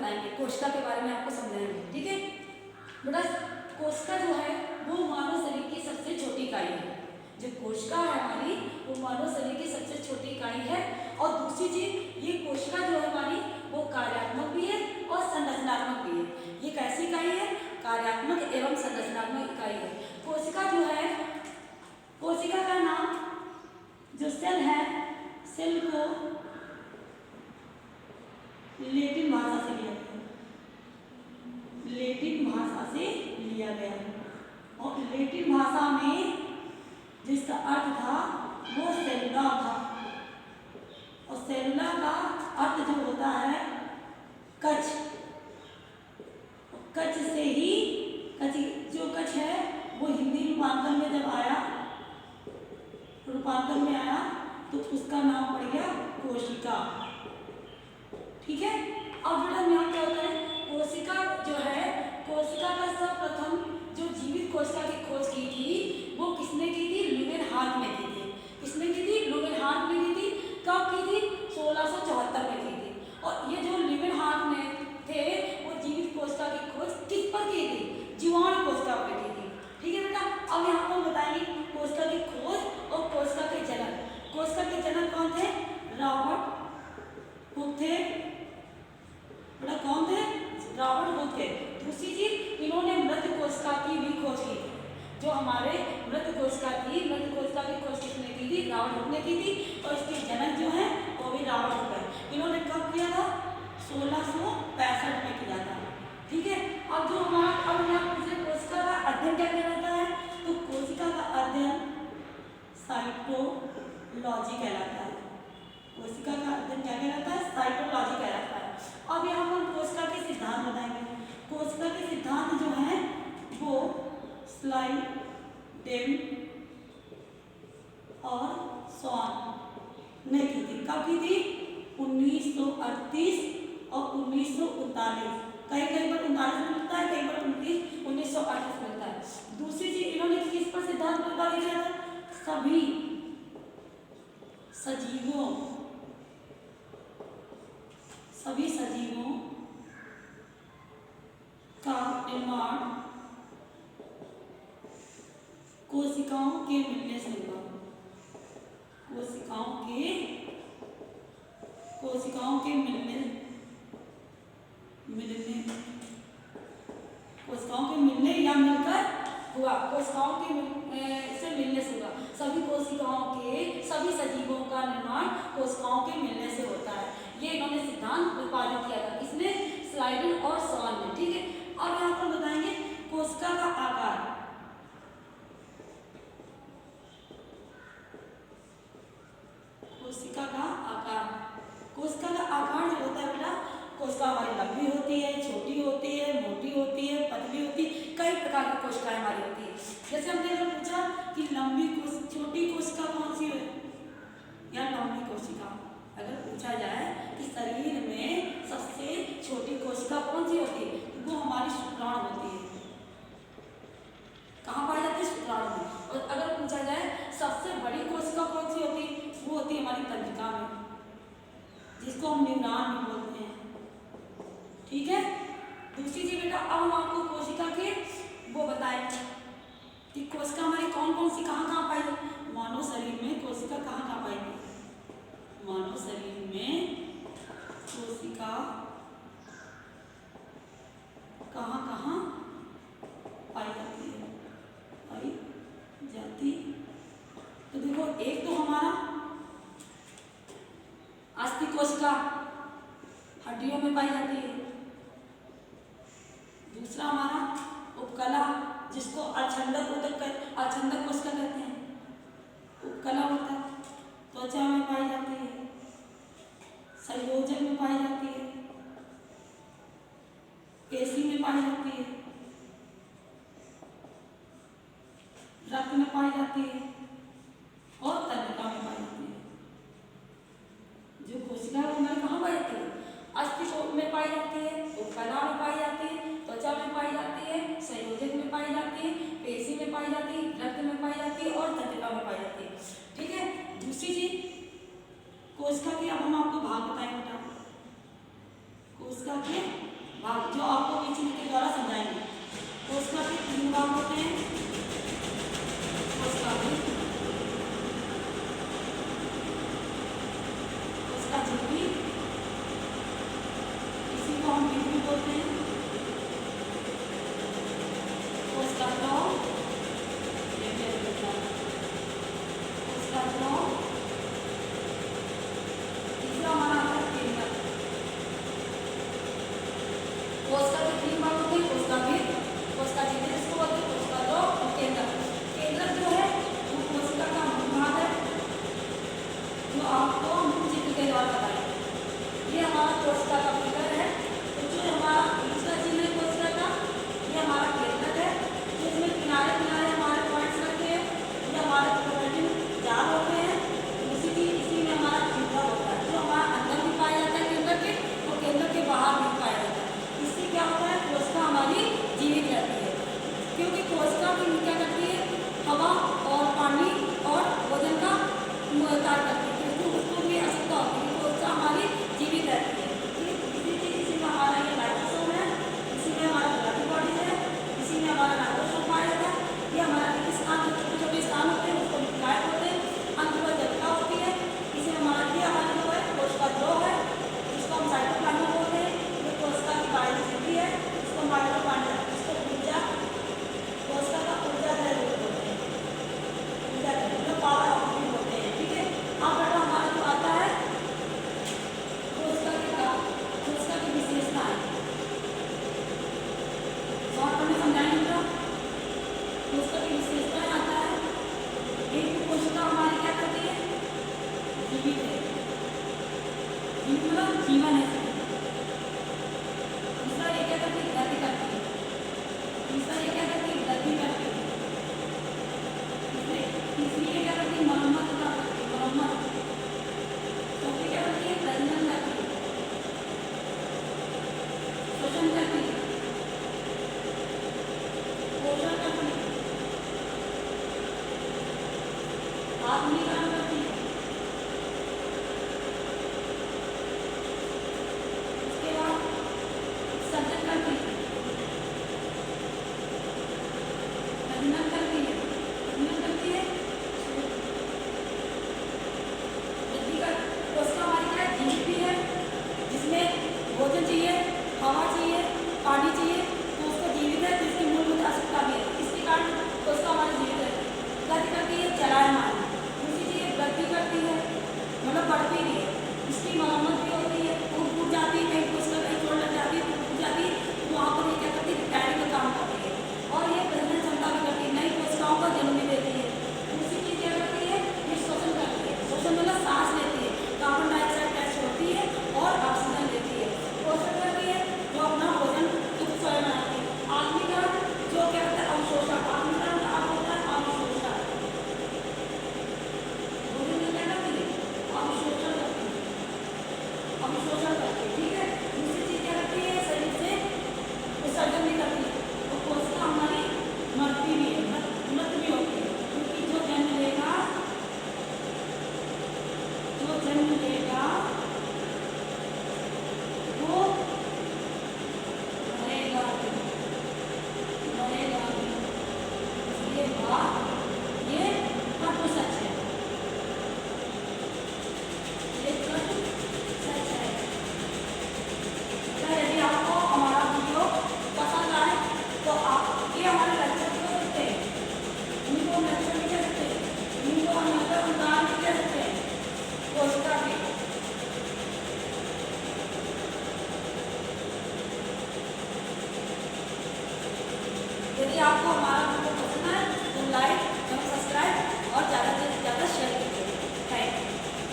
बताएंगे, कोशिका के बारे में आपको समझाएंगे। ठीक है बेटा, कोशिका जो है वो मानव शरीर की सबसे छोटी इकाई है। जो कोशिका है हमारी वो मानव शरीर की सबसे छोटी इकाई है। और दूसरी चीज, ये कोशिका जो है हमारी वो कार्यात्मक भी है और संरचनात्मक भी है। ये कैसी इकाई है? कार्यात्मक एवं संरचनात्मक इकाई है। कोशिका जो है, कोशिका का नाम जो सेल है, सेल को लैटिन भाषा से लिया गया, लैटिन भाषा से लिया गया। और लैटिन भाषा में जिसका अर्थ था वो सेलुला था। और सेलुला का अर्थ जो होता है कच। कच से ही कच, जो कच है वो हिंदी रूपांतर में जब आया, रूपांतर में आया तो उसका नाम पड़ गया कोशिका। ठीक है, अब बेटा यहाँ क्या होता है, कोशिका जो है, कोशिका का सर्वप्रथम जो जीवित कोशिका की खोज की थी वो किसने की थी? लुवेनहार्ट ने की थी। किसने की थी? लुवेनहार्ट ने की थी। कब की थी? 1674 में की थी। और ये जो लुवेनहार्ट ने थे वो जीवित कोशिका की खोज किस पर की थी? जीवाणु कोशिका पर की थी। ठीक है बेटा, अब यहाँ पर बताएंगे कोशिका की खोज और कोशिका के जनक। कोशिका के जनक कौन थे? रॉबर्ट हुक थे। बेटा कौन थे? रॉबर्ट हुक थे। दूसरी चीज, इन्होंने मृत कोशिका की भी खोज की थी। जो हमारे मृत कोशिका थी, मृत कोशिका की खोज किसने की थी? रॉबर्ट हुक ने की थी। और इसके जनक जो है वो भी रॉबर्ट हुक है। इन्होंने कब किया था? 1665 में किया था। ठीक है, अब जो हमारा अब यहाँ पूछे कोशिका का अध्ययन क्या कहलाता है, तो कोशिका का अध्ययन साइटोलॉजी कहलाता है। कोशिका का अध्ययन क्या कहलाता है? साइटोलॉजी कहलाता है। अब यहाँ पर कोशिका के सिद्धांत बताएंगे। कोशिका के सिद्धांत जो हैं वो स्लाइडेन और सॉन ने की थी। कब की थी? 1938 और 1939। कहीं कहीं पर 39 मिलता है, कहीं पर 1938 मिलता है। दूसरी चीज, इन्होंने किस पर सिद्धांत प्रतिपादित किया था? सभी सजीवों का निर्माण कोशिकाओं के मिलने से हुआ। कोशिकाओं के मिलने या मिलकर हुआ। कोशिकाओं के से मिलने से हुआ। सभी कोशिकाओं के, सभी सजीवों का निर्माण कोशिकाओं के मिलने से होता है। ये इन्होंने सिद्धांत प्रतिपादित किया था। किसने? स्लाइडेन और सॉन ने। ठीक है, अब यहाँ पर बताएंगे कोशिका का आकार। कोशिका का आकार, कोशिका का आकार जो होता है बेटा, कोशिका हमारी लंबी होती है, छोटी होती है, मोटी होती है, पतली होती है, कई प्रकार की कोशिकाएं हमारी होती है। जैसे हमने अगर पूछा कि छोटी कोशिका कौन सी है या लंबी कोशिका, अगर पूछा जाए कि शरीर में सबसे छोटी कोशिका कौन सी होती है, तो वो हमारी शुक्राणु होती है। कहाँ पाई जाती है? शुक्राणु में। और अगर पूछा जाए सबसे बड़ी कोशिका कौन सी होती है, वो होती है हमारी तंत्रिका में, जिसको हम न्यूरॉन भी बोलते हैं। ठीक है, दूसरी चीज बेटा, अब हम आपको कोशिका के वो बताएं कि कोशिका हमारी कौन कौन सी कहाँ पाई जाती। मानव शरीर में कोशिका कहाँ पाई जाती है? मानव शरीर में कोशिका कहाँ पाई जाती है? पाई जाती, तो देखो, एक तो हमारा अस्थि कोशिका हड्डियों में पाई जाती है। दूसरा हमारा उपकला, जिसको अर्धचंदक कोशिका कहते हैं, उपकला होता है, त्वचा में पाई जाती है, संयोजक में पाई जाती है, पेशी में पाई जाती है, रक्त में पाई जाती है और तंत्रिका में पाई जाती है। जो कोशिका हमारे कहाँ पाई जाती है? अस्थि में पाई जाती है, उपकला में पाई जाती है, त्वचा में पाई जाती है, संयोजक में पाई जाती है, पेशी में पाई जाती है, रक्त में पाई जाती है और तंत्रिका में पाई जाती है। ठीक है, दूसरी चीज, कोशिका के अब हम आपको भाग बताएं बेटा। कोशिका के भाग जो आपको इस चिन्ह के द्वारा समझाएंगे। कोशिका के 3 भाग होते हैं। कोशिका झिल्ली, इसी को हम भी बोलते हैं। कोशिका द्रव, कोशिका द्रव, तीसरा हमारा आता है केंद्रक। कोशिका के 3 भाग होते हैं। कोशिका भित्ति, कोशिका झिल्ली इसको बोलते हैं, कोशिका द्रव और केंद्रक। केंद्रक जो है वो कोशिका का मुख्य भाग है, जो आपको चित्र के द्वारा बताएंगे। ये हमारा कोशिका का फिगर है। तो जो हमारा दूसरा चिन्ह है कोशिका का, ये हमारा केंद्रक है। जिसमें किनारे किनारे हमारे पॉइंट्स रखते हैं, ये हमारे प्रोटीन जाल होते हैं। इसी में हमारा केंद्रक होता है, जो हमारा अंदर भी पाया जाता है केंद्रक के, और केंद्रक के बाहर भी पाया जाता है। इससे क्या होता है, कोशिका हमारी जीवित रहती है, क्योंकि कोशिका भी क्या करती है, हवा और पानी और भोजन का कार्य करती है, क्योंकि उसको भी आवश्यकता होती है। कोशिका हमारी जीवित रहती है। इसी में हमारा ये लाइसोसोम है, इसी में हमारा ब्लड बॉडीज है, इसी में हमारा नाइट्रोजन पाया जाता है। ये हमारा स्थान, जो छोटे छोटे स्थान होते हैं उसको निकाय बोलते हैं। अंत में जटिका होती है। इसी में हमारा ये हमारा जो है कोशिका द्रव है, जिसको हम साइटोप्लाज्म बोलते हैं। ये कोशिका की बायोसिटी है, इसको माइटोकॉन्ड्रिया, इसको ऊर्जा, कोशिका का ऊर्जा द्रव्य बोलते हैं, ऊर्जा द्रव्य पावर आउटपुट बोलते हैं। ठीक है। अब बेटा हमारा जो आता है कोशिका की विशेषताएं, शॉर्ट में समझाएंगे बेटा। कोशिका की विशेषताएं आता है, एक कोशिका हमारी क्या करती है, जीवित है, जीवित मतलब जीवन है। दूसरा ये क्या करती है, वृद्धि करती है। तीसरा ये क्या करती है, वृद्धि करती है। तीसरी ये क्या करती है, मरम्मत करती है, मरम्मत। चौथी क्या करती है, प्रजनन करती है, शोषण करती है, पोषण करती है, आत्मीकरण करती है। उसके बाद सर्जन करती है, प्रजनन करती है, प्रजनन करती है, वृद्धि कर। कोशिका हमारी क्या है, जीवित भी है, जिसमें भोजन चाहिए, हवा चाहिए, पानी चाहिए, तो उसको जीवित है, तो इसकी मूलभूत आवश्यकता भी है। इसके कारण कोशिका हमारी जीवित रहती है। वृद्धि करती है, चलायमान, दूसरी चीज वृद्धि करती है मतलब बढ़ती भी है, इसकी मरम्मत भी होती है, टूट जाती है, कहीं कोशिका कहीं चोट लग जाती है, टूट जाती है, तो वहाँ पर ये क्या करती है, रिपेयरिंग का काम करती है। और ये प्रजनन क्षमता भी करती है, नई कोशिकाओं का जन्म भी देती है। दूसरी चीज क्या करती है, ये शोषण करती है, शोषण मतलब सांस लेती है, कार्बन डाइऑक्साइड गैस छोड़ती है और ऑक्सीजन लेती है। पोषण करती है, जो अपना भोजन खुद स्वयं बनाती है। आत्मीकरण, जो क्या करता है, अवशोषण। आत्मीकरण का अर्थ होता है अवशोषण। भोजन में क्या करती है, अवशोषण करती है, अवशोषण करती है। ठीक है। दूसरी चीज क्या करती है, शरीर से विसर्जन भी करती है। तो कोशिका हमारी मरती भी है, मृत भी होती है, क्योंकि जो जन्म लेगा वो मरेगा भी, मरेगा भी। ये बात, ये तत्व सच है, ये तत्व सच है। यदि आपको हमारा वीडियो पसंद आए तो आप ये हमारे लेक्चर को देखते हैं, इनको लेक्चर भी कह सकते हैं, इनको हम यहाँ पर उदाहरण भी कह सकते हैं कोशिका के। यदि आपको हमारा वीडियो पसंद आए तो लाइक, सब्सक्राइब और ज़्यादा